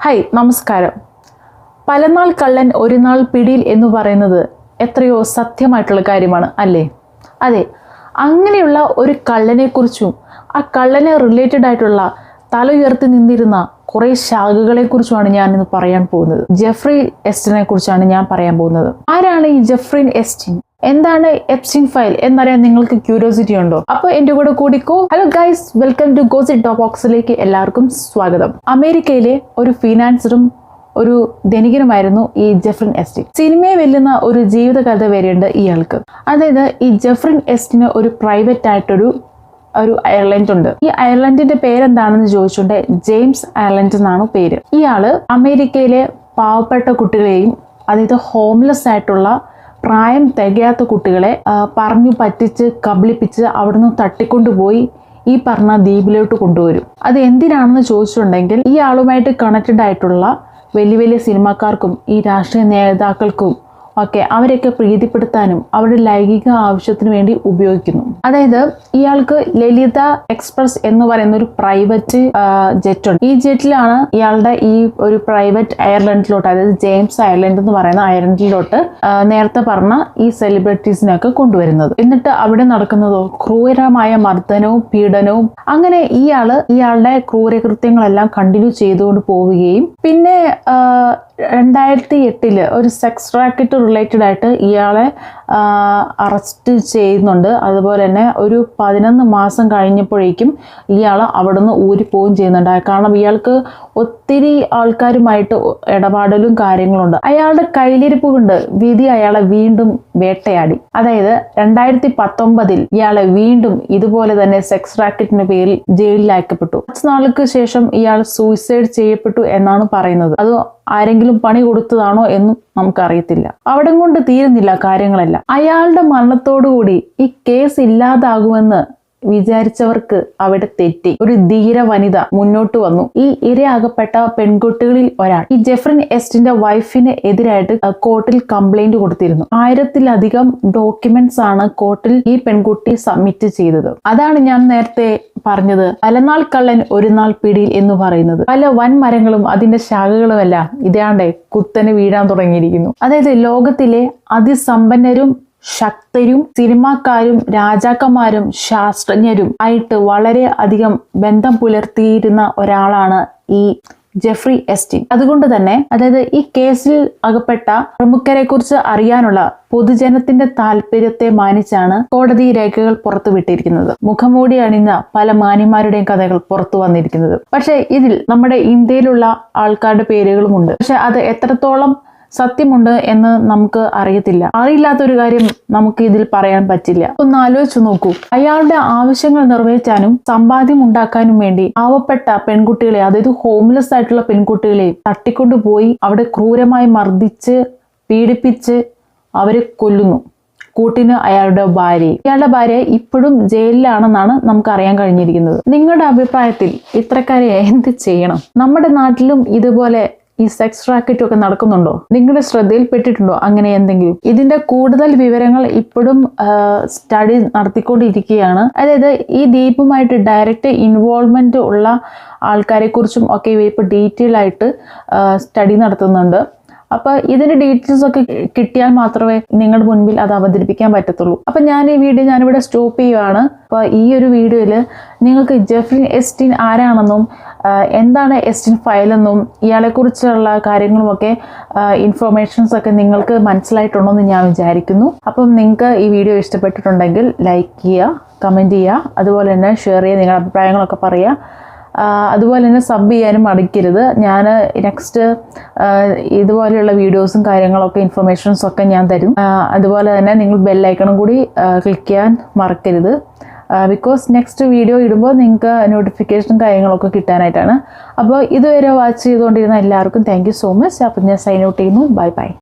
Hi നമസ്കാരം. പലനാൾ കള്ളൻ ഒരു നാൾ പിടിയിൽ എന്ന് പറയുന്നത് എത്രയോ സത്യമായിട്ടുള്ള കാര്യമാണ് അല്ലേ? അതെ, അങ്ങനെയുള്ള ഒരു കള്ളനെക്കുറിച്ചും ആ കള്ളനെ റിലേറ്റഡ് ആയിട്ടുള്ള തല ഉയർത്തി നിന്നിരുന്ന കുറേ ശാഖകളെക്കുറിച്ചുമാണ് ഞാൻ ഇന്ന് പറയാൻ പോകുന്നത്. ജെഫ്രി എസ്റ്റിനെ കുറിച്ചാണ് ഞാൻ പറയാൻ പോകുന്നത്. ആരാണ് ഈ ജെഫ്രി എസ്റ്റിൻ? എന്താണ് എപ്സ്റ്റീൻ ഫയൽ എന്നറിയാൻ നിങ്ങൾക്ക് ക്യൂരിയോസിറ്റി ഉണ്ടോ? അപ്പോൾ എൻ്റെ കൂടെ കൂടിക്കോ. Hello guys, welcome to gossip ബോക്സിലേക്ക് എല്ലാവർക്കും സ്വാഗതം. അമേരിക്കയിലെ ഒരു ഫിനാൻസറും ഒരു ധനികനുമായിരുന്നു ഈ ജെഫ്രി എസ്റ്റിൻ. സിനിമയെ വെല്ലുന്ന ഒരു ജീവിത കഥ വരെയുണ്ട് ഇയാൾക്ക്. അതായത് ഈ ജെഫ്രി എസ്റ്റിന് ഒരു പ്രൈവറ്റ് ആയിട്ടൊരു അയർലൻഡ് ഉണ്ട്. ഈ അയർലൻഡിന്റെ പേരെന്താണെന്ന് ചോദിച്ചുകൊണ്ട് ജെയിംസ് അയർലൻഡ് എന്നാണ് പേര്. ഇയാള് അമേരിക്കയിലെ പാവപ്പെട്ട കുട്ടികളെയും അതായത് ഹോംലെസ് ആയിട്ടുള്ള പ്രായം തികയാത്ത കുട്ടികളെ പറഞ്ഞു പറ്റിച്ച് കബളിപ്പിച്ച് അവിടുന്ന് തട്ടിക്കൊണ്ടുപോയി ഈ പറഞ്ഞ ദ്വീപിലോട്ട് കൊണ്ടുവരും. അത് എന്തിനാണെന്ന് ചോദിച്ചിട്ടുണ്ടെങ്കിൽ ഈ ആളുമായിട്ട് കണക്റ്റഡ് ആയിട്ടുള്ള വലിയ വലിയ സിനിമാക്കാർക്കും ഈ രാഷ്ട്രീയ നേതാക്കൾക്കും ഒക്കെ അവരെയൊക്കെ പ്രീതിപ്പെടുത്താനും അവരുടെ ലൈംഗിക ആവശ്യത്തിന് വേണ്ടി ഉപയോഗിക്കുന്നു. അതായത് ഇയാൾക്ക് ലളിത എക്സ്പ്രസ് എന്ന് പറയുന്ന ഒരു പ്രൈവറ്റ് ജെറ്റ് ഉണ്ട്. ഈ ജെറ്റിലാണ് ഇയാളുടെ ഈ ഒരു പ്രൈവറ്റ് അയർലൻഡിലോട്ട്, അതായത് ജെയിംസ് അയർലൻഡ് എന്ന് പറയുന്ന അയർലൻഡിലോട്ട് നേരത്തെ പറഞ്ഞ ഈ സെലിബ്രിറ്റീസിനൊക്കെ കൊണ്ടുവരുന്നത്. എന്നിട്ട് അവിടെ നടക്കുന്നതോ ക്രൂരമായ മർദ്ദനവും പീഡനവും. അങ്ങനെ ഇയാളുടെ ക്രൂരകൃത്യങ്ങളെല്ലാം കണ്ടിന്യൂ ചെയ്തുകൊണ്ട് പോവുകയും പിന്നെ 2008 ഒരു സെക്സ് റാക്കറ്റ് റിലേറ്റഡ് ആയിട്ട് ഇയാളെ അറസ്റ്റ് ചെയ്യുന്നുണ്ട്. അതുപോലെ തന്നെ ഒരു 11 മാസം കഴിഞ്ഞപ്പോഴേക്കും ഇയാൾ അവിടുന്ന് ഊരിപ്പോവുകയും ചെയ്യുന്നുണ്ട്. കാരണം ഇയാൾക്ക് ഒത്തിരി ആൾക്കാരുമായിട്ട് ഇടപാടലും കാര്യങ്ങളുണ്ട്. അയാളുടെ കയ്യിലിരിപ്പ് കൊണ്ട് വിധി അയാളെ വീണ്ടും വേട്ടയാടി. അതായത് 2019 ഇയാളെ വീണ്ടും ഇതുപോലെ തന്നെ സെക്സ് റാക്കറ്റിന്റെ പേരിൽ ജയിലിലാക്കപ്പെട്ടു. കുറച്ച് നാൾക്ക് ശേഷം ഇയാൾ സൂയിസൈഡ് ചെയ്യപ്പെട്ടു എന്നാണ് പറയുന്നത്. അത് ആരെങ്കിലും പണി കൊടുത്തതാണോ എന്നും നമുക്കറിയത്തില്ല. അവിടെ കൊണ്ട് തീരുന്നില്ല കാര്യങ്ങളെല്ലാം. അയാളുടെ മരണത്തോടുകൂടി ഈ കേസ് ഇല്ലാതാകുമെന്ന് വിചാരിച്ചവർക്ക് അവിടെ തെറ്റി. ഒരു ധീര വനിത മുന്നോട്ട് വന്നു. ഈ ഇരയാകപ്പെട്ട പെൺകുട്ടികളിൽ ഒരാൾ ഈ ജെഫ്രി എസ്റ്റിന്റെ വൈഫിന് എതിരായിട്ട് കോർട്ടിൽ കംപ്ലൈന്റ് കൊടുത്തിരുന്നു. 1000-ലധികം ഡോക്യുമെന്റ്സ് ആണ് കോർട്ടിൽ ഈ പെൺകുട്ടി സബ്മിറ്റ് ചെയ്തത്. അതാണ് ഞാൻ നേരത്തെ പറഞ്ഞത്, പലനാൾ കള്ളൻ ഒരു നാൾ പിടിയിൽ എന്ന് പറയുന്നത്. പല വൻമരങ്ങളും അതിന്റെ ശാഖകളുമെല്ലാം ഇതാണ്ട് കുത്തനെ വീഴാൻ തുടങ്ങിയിരിക്കുന്നു. അതായത് ലോകത്തിലെ അതിസമ്പന്നരും ശക്തരും സിനിമാക്കാരും രാജാക്കന്മാരും ശാസ്ത്രജ്ഞരും ആയിട്ട് വളരെ അധികം ബന്ധം പുലർത്തിയിരുന്ന ഒരാളാണ് ഈ ജെഫ്രി എസ്റ്റിൻ. അതുകൊണ്ട് തന്നെ അതായത് ഈ കേസിൽ അകപ്പെട്ട പ്രമുഖരെ കുറിച്ച് അറിയാനുള്ള പൊതുജനത്തിന്റെ താല്പര്യത്തെ മാനിച്ചാണ് കോടതി രേഖകൾ പുറത്തുവിട്ടിരിക്കുന്നത്. മുഖംമൂടി അണിഞ്ഞ പല മാന്യന്മാരുടെയും കഥകൾ പുറത്തു വന്നിരിക്കുന്നത്. പക്ഷെ ഇതിൽ നമ്മുടെ ഇന്ത്യയിലുള്ള ആൾക്കാരുടെ പേരുകളുമുണ്ട്. പക്ഷെ അത് എത്രത്തോളം സത്യമുണ്ട് എന്ന് നമുക്ക് അറിയത്തില്ല. അറിയില്ലാത്തൊരു കാര്യം നമുക്ക് ഇതിൽ പറയാൻ പറ്റില്ല. ഒന്ന് ആലോചിച്ചു നോക്കൂ. അയാളുടെ ആവശ്യങ്ങൾ നിറവേറ്റാനും സമ്പാദ്യം ഉണ്ടാക്കാനും വേണ്ടി പാവപ്പെട്ട പെൺകുട്ടികളെ, അതായത് ഹോംലെസ് ആയിട്ടുള്ള പെൺകുട്ടികളെ തട്ടിക്കൊണ്ടുപോയി അവിടെ ക്രൂരമായി മർദ്ദിച്ച് പീഡിപ്പിച്ച് അവരെ കൊല്ലുന്നു. കൂട്ടിന് അയാളുടെ ഭാര്യ ഇപ്പോഴും ജയിലിലാണെന്നാണ് നമുക്ക് അറിയാൻ കഴിഞ്ഞിരിക്കുന്നത്. നിങ്ങളുടെ അഭിപ്രായത്തിൽ ഇത്തരക്കാരെ എന്ത് ചെയ്യണം? നമ്മുടെ നാട്ടിലും ഇതുപോലെ ഈ സെക്സ് റാക്കറ്റ് ഒക്കെ നടക്കുന്നുണ്ടോ? നിങ്ങളുടെ ശ്രദ്ധയിൽപ്പെട്ടിട്ടുണ്ടോ അങ്ങനെ എന്തെങ്കിലും? ഇതിന്റെ കൂടുതൽ വിവരങ്ങൾ ഇപ്പോഴും സ്റ്റഡി നടത്തിക്കൊണ്ടിരിക്കുകയാണ്. അതായത് ഈ ദ്വീപുമായിട്ട് ഡയറക്റ്റ് ഇൻവോൾവ്മെന്റ് ഉള്ള ആൾക്കാരെ കുറിച്ചും ഒക്കെ ഇപ്പൊ ഡീറ്റെയിൽ ആയിട്ട് സ്റ്റഡി നടത്തുന്നുണ്ട്. അപ്പൊ ഇതിന്റെ ഡീറ്റെയിൽസ് ഒക്കെ കിട്ടിയാൽ മാത്രമേ നിങ്ങളുടെ മുൻപിൽ അത് അവതരിപ്പിക്കാൻ പറ്റത്തുള്ളൂ. അപ്പൊ ഞാൻ ഈ വീഡിയോ ഞാനിവിടെ സ്റ്റോപ്പ് ചെയ്യുകയാണ്. അപ്പൊ ഈ ഒരു വീഡിയോയിൽ നിങ്ങൾക്ക് ജെഫ്രി എസ്റ്റിൻ ആരാണെന്നും എന്താണ് എസ്റ്റിൻ ഫയൽ എന്നും ഇയാളെ കുറിച്ചുള്ള കാര്യങ്ങളുമൊക്കെ ഇൻഫർമേഷൻസ് ഒക്കെ നിങ്ങൾക്ക് മനസ്സിലായിട്ടുണ്ടോയെന്ന് ഞാൻ വിചാരിക്കുന്നു. അപ്പം നിങ്ങൾക്ക് ഈ വീഡിയോ ഇഷ്ടപ്പെട്ടിട്ടുണ്ടെങ്കിൽ ലൈക്ക് ചെയ്യുക, കമൻറ്റ് ചെയ്യുക, അതുപോലെ തന്നെ ഷെയർ ചെയ്യുക, നിങ്ങളുടെ അഭിപ്രായങ്ങളൊക്കെ പറയുക. അതുപോലെ തന്നെ സബ് ചെയ്യാനും മടിക്കരുത്. ഞാൻ നെക്സ്റ്റ് ഇതുപോലെയുള്ള വീഡിയോസും കാര്യങ്ങളൊക്കെ ഇൻഫർമേഷൻസും ഒക്കെ ഞാൻ തരും. അതുപോലെ തന്നെ നിങ്ങൾ ബെല്ലൈക്കണും കൂടി ക്ലിക്ക് ചെയ്യാൻ മറക്കരുത്. ബിക്കോസ് നെക്സ്റ്റ് വീഡിയോ ഇടുമ്പോൾ നിങ്ങൾക്ക് നോട്ടിഫിക്കേഷനും കാര്യങ്ങളൊക്കെ കിട്ടാനായിട്ടാണ്. അപ്പോൾ ഇതുവരെ വാച്ച് ചെയ്തുകൊണ്ടിരുന്ന എല്ലാവർക്കും താങ്ക് യു സോ മച്ച്. അപ്പോൾ ഞാൻ സൈൻ ഔട്ട് ചെയ്യുന്നു. Bye bye.